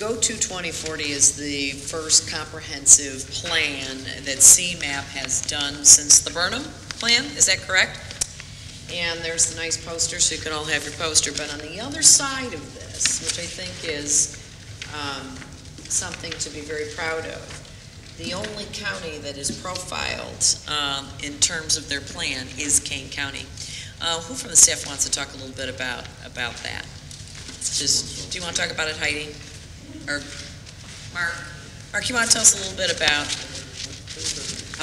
Goto 2040 is the first comprehensive plan that CMAP has done since the Burnham plan. Is that correct? And there's the nice poster, so you can all have your poster. But on the other side of this, which I think is something to be very proud of, the only county that is profiled in terms of their plan is Kane County. Who from the staff wants to talk a little bit about that? It's just, do you want to talk about it, Heidi? Or Mark? Mark, you want to tell us a little bit about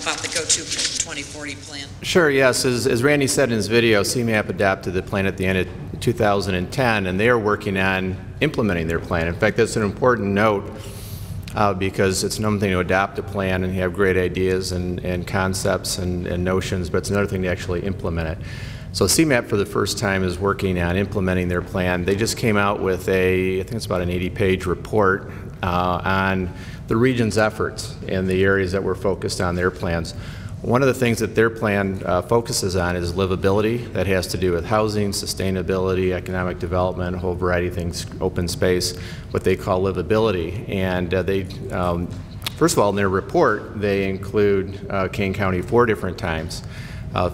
the Goto 2040 plan? Sure, yes. As Randy said in his video, CMAP adopted the plan at the end of 2010, and they are working on implementing their plan. In fact, that's an important note because it's one thing to adopt a plan and have great ideas and concepts and notions, but it's another thing to actually implement it. So CMAP for the first time is working on implementing their plan. They just came out with I think it's about an 80-page report on the region's efforts in the areas that were focused on their plans. One of the things that their plan focuses on is livability. That has to do with housing, sustainability, economic development, a whole variety of things, open space, what they call livability. And first of all, in their report, they include Kane County 4 different times.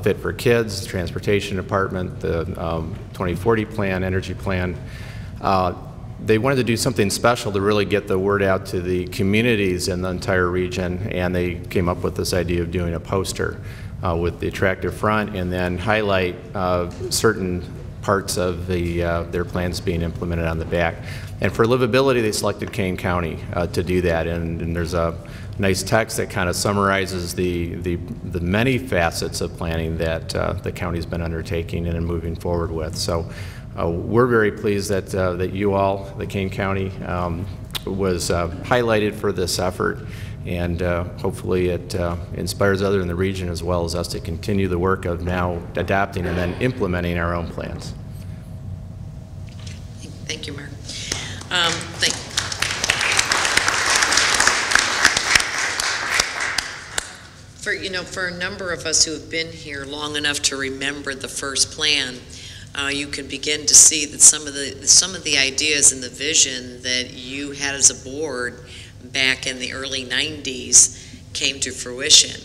Fit for Kids, Transportation Department, the 2040 plan, Energy Plan. They wanted to do something special to really get the word out to the communities in the entire region, and they came up with this idea of doing a poster with the attractive front and then highlight certain parts of their plans being implemented on the back. And for livability, they selected Kane County to do that, and there's a nice text that kind of summarizes the many facets of planning that the county's been undertaking and moving forward with. So we're very pleased that that you all, the Kane County, was highlighted for this effort, and hopefully it inspires others in the region as well as us to continue the work of now adapting and then implementing our own plans. Thank you, Mark. For a number of us who have been here long enough to remember the first plan, you can begin to see that some of the ideas and the vision that you had as a board back in the early 90s came to fruition,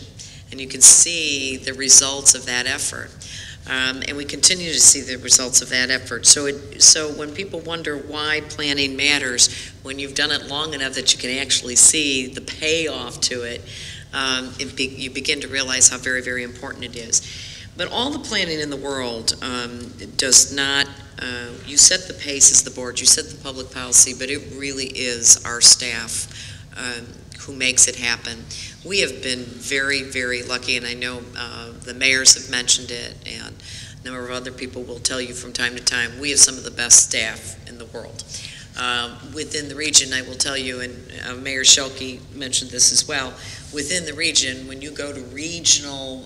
and you can see the results of that effort. And we continue to see the results of that effort. So when people wonder why planning matters, when you've done it long enough that you can actually see the payoff to it, you begin to realize how very, very important it is. But all the planning in the world does not, you set the pace as the board, you set the public policy, but it really is our staff who makes it happen. We have been very, very lucky, and I know the mayors have mentioned it, and a number of other people will tell you from time to time, we have some of the best staff in the world. Within the region, I will tell you, and Mayor Schelke mentioned this as well, within the region, when you go to regional,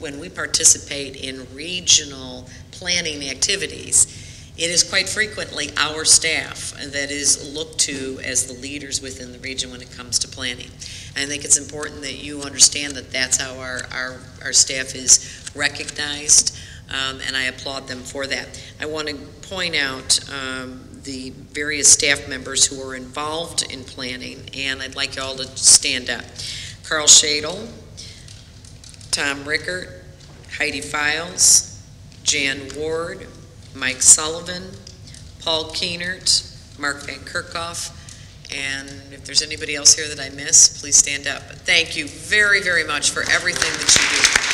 when we participate in regional planning activities, it is quite frequently our staff that is looked to as the leaders within the region when it comes to planning. And I think it's important that you understand that that's how our staff is recognized, and I applaud them for that. I want to point out the various staff members who are involved in planning, and I'd like you all to stand up. Carl Shadle, Tom Rickert, Heidi Files, Jan Ward, Mike Sullivan, Paul Keenert, Mark Van Kerkhoff, and if there's anybody else here that I miss, please stand up. Thank you very, very much for everything that you do.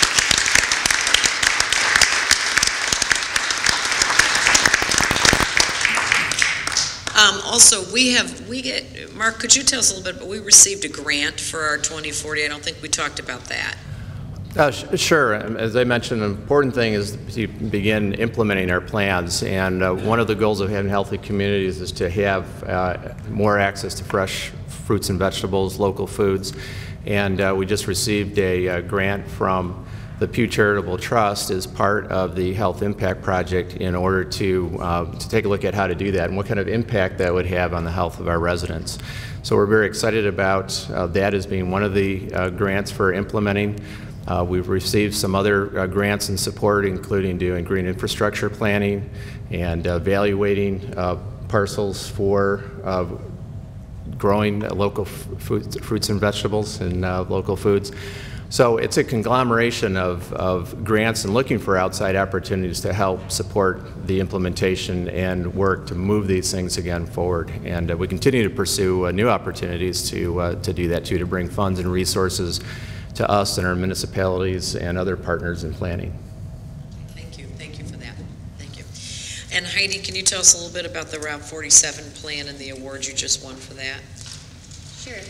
Also, Mark, could you tell us a little bit, but we received a grant for our 2040. I don't think we talked about that. Sure. As I mentioned, the important thing is to begin implementing our plans, and one of the goals of having healthy communities is to have more access to fresh fruits and vegetables, local foods, and we just received a grant from the Pew Charitable Trust as part of the Health Impact Project in order to take a look at how to do that and what kind of impact that would have on the health of our residents. So we're very excited about that as being one of the grants for implementing. We've received some other grants and support, including doing green infrastructure planning and evaluating parcels for growing local fruits and vegetables and local foods. So it's a conglomeration of grants and looking for outside opportunities to help support the implementation and work to move these things again forward. And we continue to pursue new opportunities to do that too, to bring funds and resources to us and our municipalities and other partners in planning. Thank you for that. Thank you. And Heidi, can you tell us a little bit about the Route 47 plan and the award you just won for that? Sure.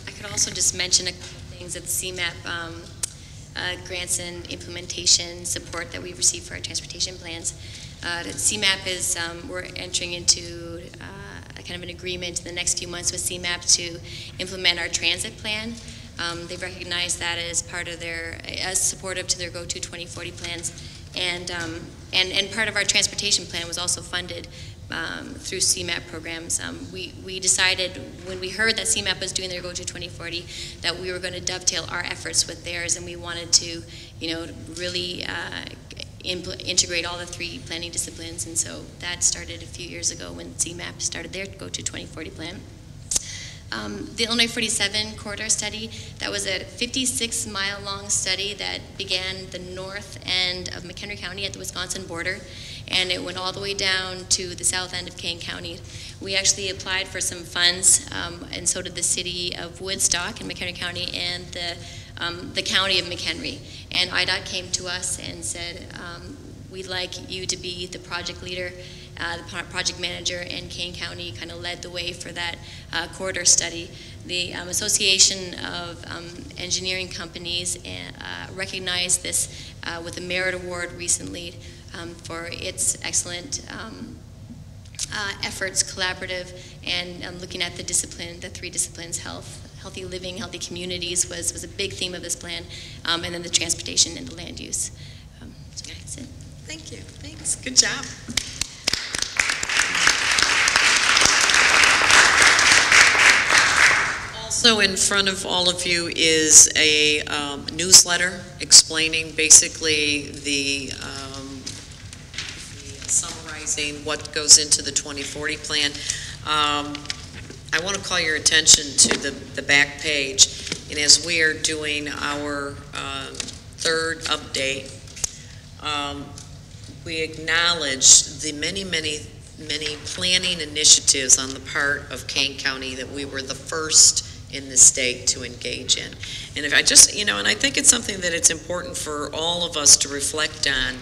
I could also just mention a couple things that the CMAP grants and implementation support that we've received for our transportation plans. The CMAP is, we're entering into a kind of an agreement in the next few months with CMAP to implement our transit plan. They've recognized that as part of their, as supportive to their Goto 2040 plans. And part of our transportation plan was also funded through CMAP programs. We decided when we heard that CMAP was doing their Goto 2040 that we were going to dovetail our efforts with theirs, and we wanted to, really integrate all the 3 planning disciplines. And so that started a few years ago when CMAP started their Goto 2040 plan. The Illinois 47 corridor study, that was a 56-mile-long study that began the north end of McHenry County at the Wisconsin border, and it went all the way down to the south end of Kane County. We actually applied for some funds, and so did the city of Woodstock in McHenry County and the county of McHenry. And IDOT came to us and said, we'd like you to be the project leader. The project manager in Kane County kind of led the way for that corridor study. The Association of Engineering Companies recognized this with a merit award recently for its excellent efforts, collaborative, and looking at the 3 disciplines, healthy living, healthy communities was a big theme of this plan, and then the transportation and the land use. So that's it. Thank you. Thanks. Good job. Also in front of all of you is a newsletter explaining basically the summarizing what goes into the 2040 plan. I want to call your attention to the back page, and as we are doing our 3rd update, we acknowledge the many planning initiatives on the part of Kane County that we were the first in the state to engage in. And if I just, and I think it's something that it's important for all of us to reflect on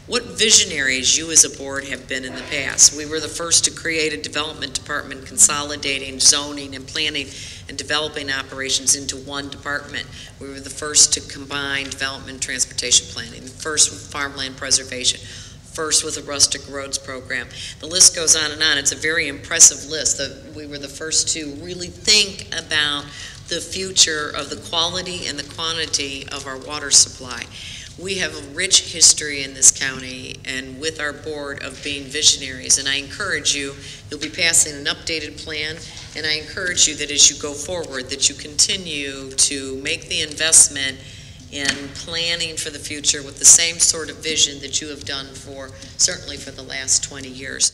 what visionaries you as a board have been in the past. We were the first to create a development department consolidating zoning and planning and developing operations into one department. We were the first to combine development and transportation planning, the first with farmland preservation, first with a rustic roads program. The list goes on and on. It's a very impressive list. We were the first to really think about the future of the quality and the quantity of our water supply. We have a rich history in this county and with our board of being visionaries, and I encourage you, you'll be passing an updated plan, and I encourage you that as you go forward that you continue to make the investment in planning for the future with the same sort of vision that you have done certainly for the last 20 years.